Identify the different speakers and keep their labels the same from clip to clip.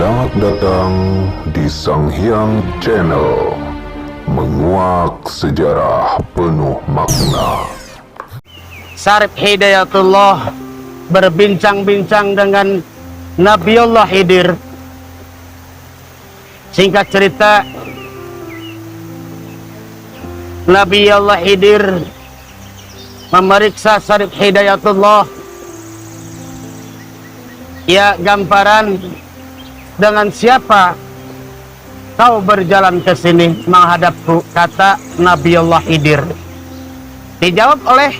Speaker 1: Selamat datang di Sang Hyang Channel, menguak sejarah penuh makna.
Speaker 2: Syarif Hidayatullah berbincang-bincang dengan Nabiullah Khidir. Singkat cerita, Nabiullah Khidir memeriksa Syarif Hidayatullah. Ya, gambaran, dengan siapa kau berjalan ke sini menghadapku, kata Nabiullah Khidir. Dijawab oleh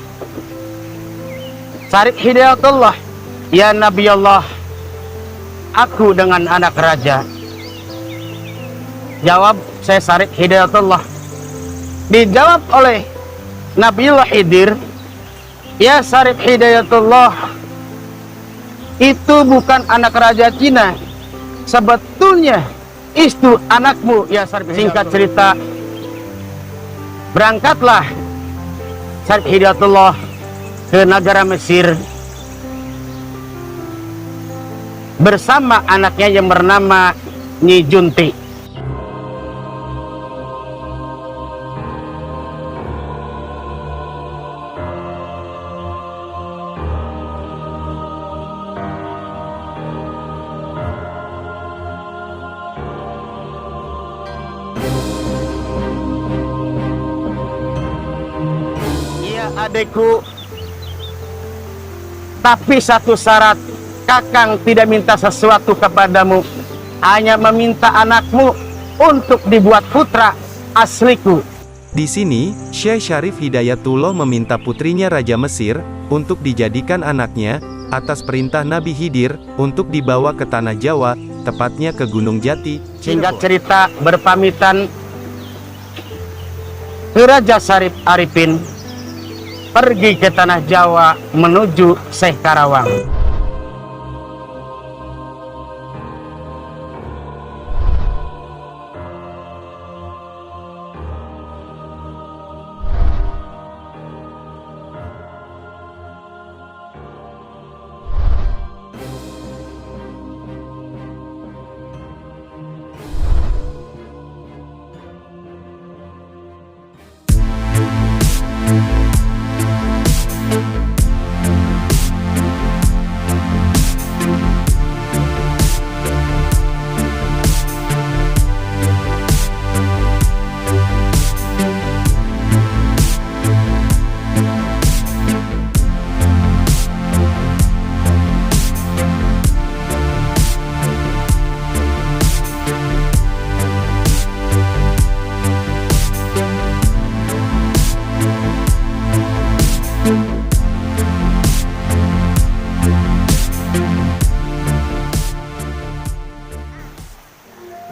Speaker 2: Syarif Hidayatullah, ya Nabiullah, aku dengan anak raja. Jawab saya Syarif Hidayatullah. Dijawab oleh Nabiullah Khidir, ya Syarif Hidayatullah, itu bukan anak raja Cina, sebetulnya itu anakmu, ya Syarif. Singkat cerita, berangkatlah Syarif Hidayatullah ke negara Mesir bersama anaknya yang bernama Nyi Junti. Adekku, tapi satu syarat, Kakang tidak minta sesuatu kepadamu, hanya meminta anakmu untuk dibuat putra asliku.
Speaker 3: Di sini, Syekh Syarif Hidayatullah meminta putrinya Raja Mesir untuk dijadikan anaknya atas perintah Nabi Khidir untuk dibawa ke tanah Jawa, tepatnya ke Gunung Jati.
Speaker 2: Singkat cerita, berpamitan ke Raja Syarif Arifin, pergi ke tanah Jawa menuju Syekh Karawang.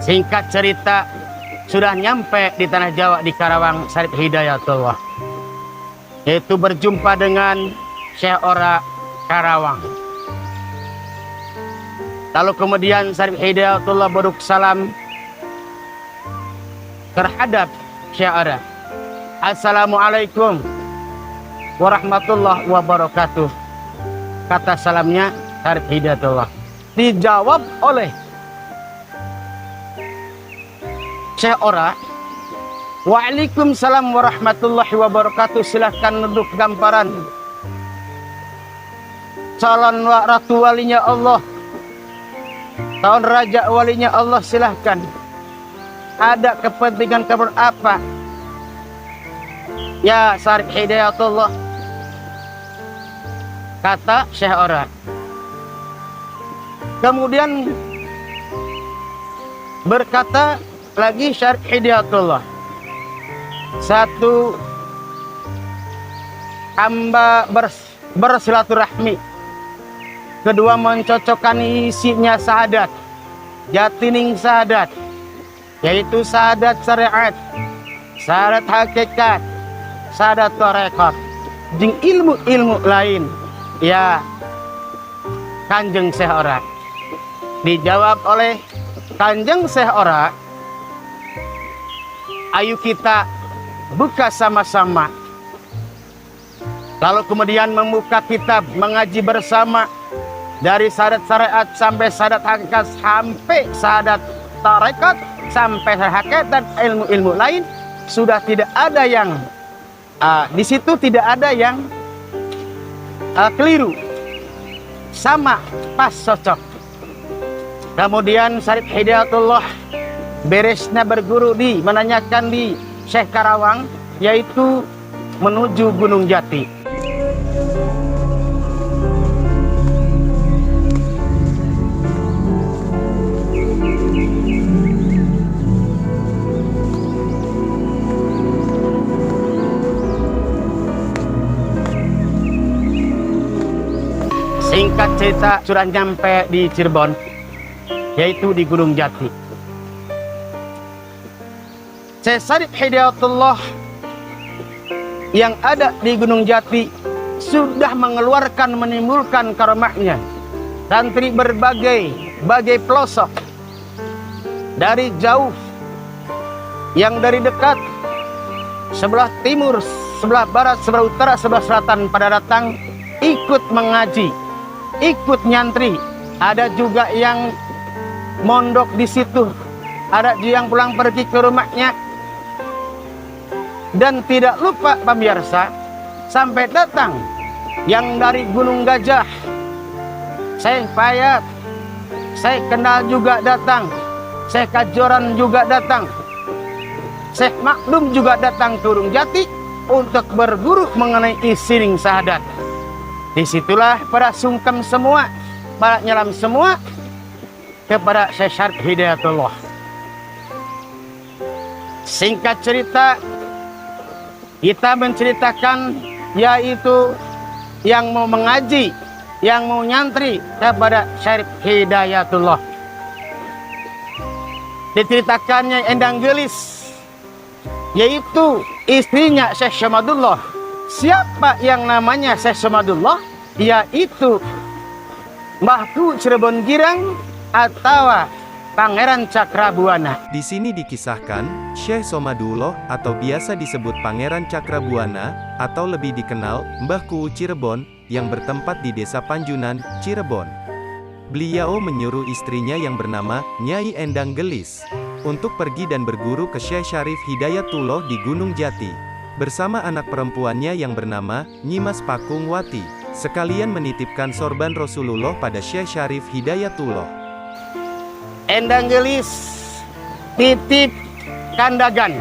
Speaker 2: Singkat cerita, sudah nyampe di tanah Jawa di Karawang Syarif Hidayatullah, yaitu berjumpa dengan Syekh Ora Karawang. Lalu kemudian Syarif Hidayatullah beruk salam terhadap Syekh Ora. Assalamualaikum warahmatullahi wabarakatuh, kata salamnya Syarif Hidayatullah. Dijawab oleh Syekh Ora, waalaikumsalam warahmatullahi wabarakatuh, silahkan duduk gambaran. Calon ratu walinya Allah, calon raja walinya Allah, silahkan. Ada kepentingan kabar apa? Ya Syarif Hidayatullah, kata Syekh Ora. Kemudian berkata lagi Syarif Hidayatullah, satu hamba bersilaturahmi, kedua mencocokkan isinya syahadat, jatining syahadat, yaitu syahadat syariat, syahadat hakikat, syahadat tarekat, jeung ilmu-ilmu lain, ya Kanjeng Syekh Ora. Dijawab oleh Kanjeng Syekh Ora, ayo kita buka sama-sama. Lalu kemudian membuka kitab, mengaji bersama, dari syahadat syariat sampai syahadat hakikat, sampai syahadat tarekat, sampai hakikat dan ilmu-ilmu lain, sudah tidak ada yang di situ tidak ada yang keliru, sama, pas, cocok. Kemudian Syarif Hidayatullah beresnya berguru menanyakan di Syekh Karawang, yaitu menuju Gunung Jati. Singkat cerita, sudah nyampe di Cirebon, yaitu di Gunung Jati. Syekh Syarif Hidayatullah yang ada di Gunung Jati sudah menimbulkan karamahnya. Santri berbagai pelosok, dari jauh, yang dari dekat, sebelah timur, sebelah barat, sebelah utara, sebelah selatan, pada datang ikut mengaji, ikut nyantri. Ada juga yang mondok di situ, ada juga yang pulang pergi ke rumahnya. Dan tidak lupa pemirsa, sampai datang yang dari Gunung Gajah, Syekh Payat, Syekh Kendal juga datang, Syekh Kajoran juga datang, Syekh Makdum juga datang ke Gunung Jati untuk berguru mengenai isining syahadat. Disitulah pada sungkem semua, pada nyelam semua kepada Syekh Syarif Hidayatullah. Singkat cerita, kita menceritakan yaitu yang mau mengaji, yang mau nyantri kepada Syarif Hidayatullah. Diceritakannya Endang Gelis, yaitu istrinya Syekh Syamadullah. Siapa yang namanya Syekh Syamadullah? Yaitu Mbahku Cirebon Girang atau Pangeran Cakrabuana.
Speaker 3: Di sini dikisahkan, Syekh Somadullah atau biasa disebut Pangeran Cakrabuana, atau lebih dikenal Mbah Kuu Cirebon, yang bertempat di Desa Panjunan, Cirebon. Beliau menyuruh istrinya yang bernama Nyai Endang Gelis untuk pergi dan berguru ke Syekh Syarif Hidayatullah di Gunung Jati, bersama anak perempuannya yang bernama Nyimas Pakung Wati, sekalian menitipkan sorban Rasulullah pada Syekh Syarif Hidayatullah.
Speaker 2: Endang Gelis titip kandagan,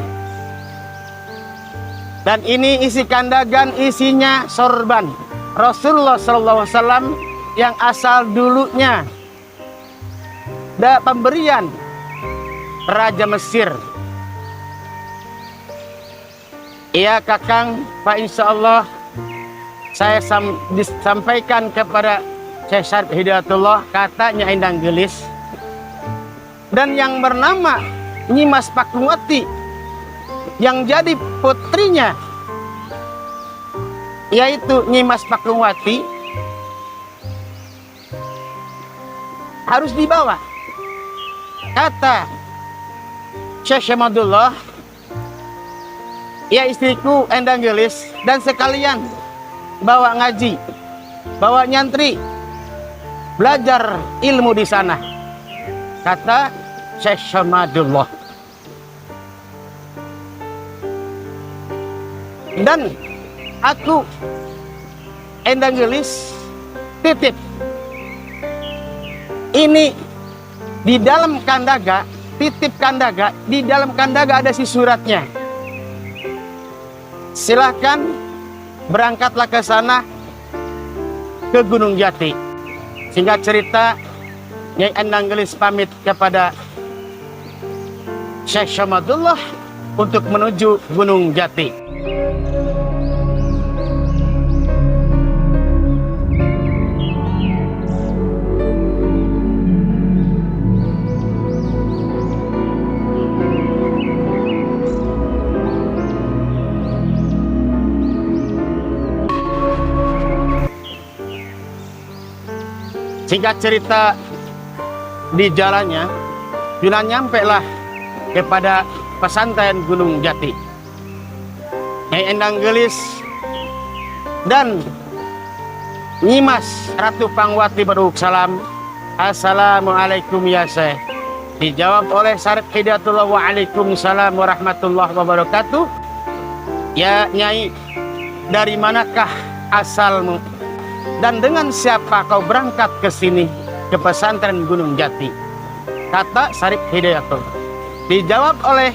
Speaker 2: dan ini isi kandagan isinya sorban Rasulullah SAW yang asal dulunya pemberian Raja Mesir. Iya Kakang, Pak, insya Allah saya disampaikan kepada Syekh Syarif Hidayatullah, katanya Endang Gelis. Dan yang bernama Nyimas Pakungwati yang jadi putrinya, yaitu Nyimas Pakungwati, harus dibawa. Kata Syekh Syamadullah, ya istriku Endang Gelis, dan sekalian bawa ngaji, bawa nyantri, belajar ilmu di sana. Kata Syekh Syamadullah. Dan aku Endang Gelis titip ini di dalam kandaga, titip kandaga, di dalam kandaga ada si suratnya. Silahkan berangkatlah ke sana, ke Gunung Jati. Singkat cerita, Nyai Endang Gelis pamit kepada Syekh Syamadullah untuk menuju Gunung Jati. Singkat cerita, di jalannya sudah nyampe lah kepada pesantren Gunung Jati. Nyai Endang Gelis dan Nyimas Ratu Pangwati beruk salam, assalamualaikum ya Syekh. Dijawab oleh Syarif Hidayatullah, waalaikumsalam warahmatullahi wabarakatuh. Ya Nyai, dari manakah asalmu dan dengan siapa kau berangkat ke sini, ke pesantren Gunung Jati? Kata Syarif Hidayatullah. Dijawab oleh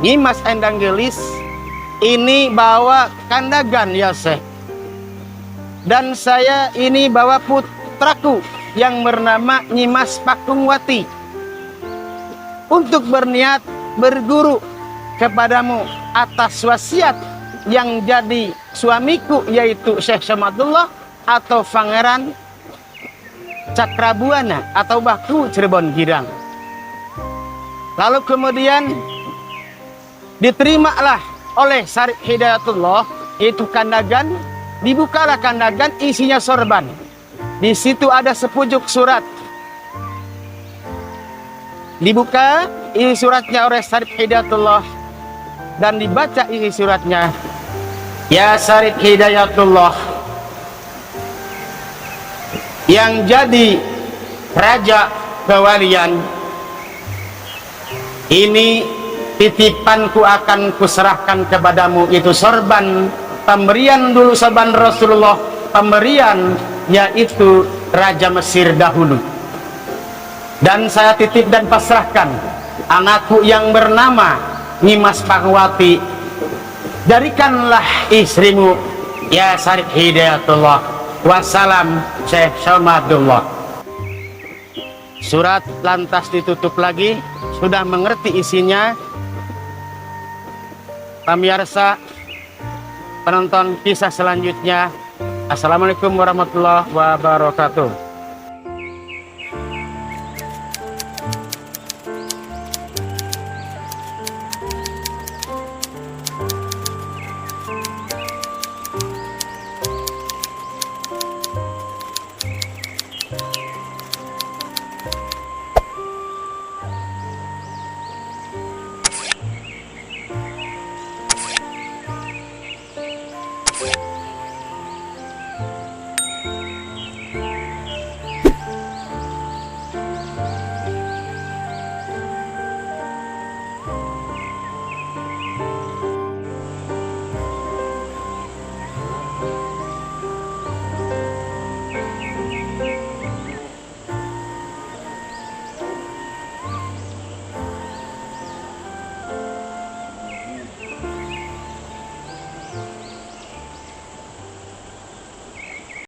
Speaker 2: Nyimas Endang Gelis, ini bawa kandagan ya Syekh, dan saya ini bawa putraku yang bernama Nyimas Pakungwati untuk berniat berguru kepadamu atas wasiat yang jadi suamiku, yaitu Syekh Samadullah atau Pangeran Cakrabuana atau Baku Cirebon Girang. Lalu kemudian diterimalah oleh Syarif Hidayatullah itu kandagan. Dibukalah kandagan, isinya sorban. Di situ ada sepucuk surat. Dibuka isi suratnya oleh Syarif Hidayatullah dan dibaca isi suratnya. Ya Syarif Hidayatullah, yang jadi raja kewalian, ini titipanku akan kuserahkan kepadamu, itu sorban pemberian dulu, sorban Rasulullah, pemberian yaitu Raja Mesir dahulu. Dan saya titip dan pasrahkan anakku yang bernama Nyimas Pakungwati. Jadikanlah istrimu ya Syarif Hidayatullah. Wassalam Syekh Samadullah. Surat lantas ditutup lagi. Sudah mengerti isinya, pemirsa penonton kisah selanjutnya. Assalamualaikum warahmatullahi wabarakatuh.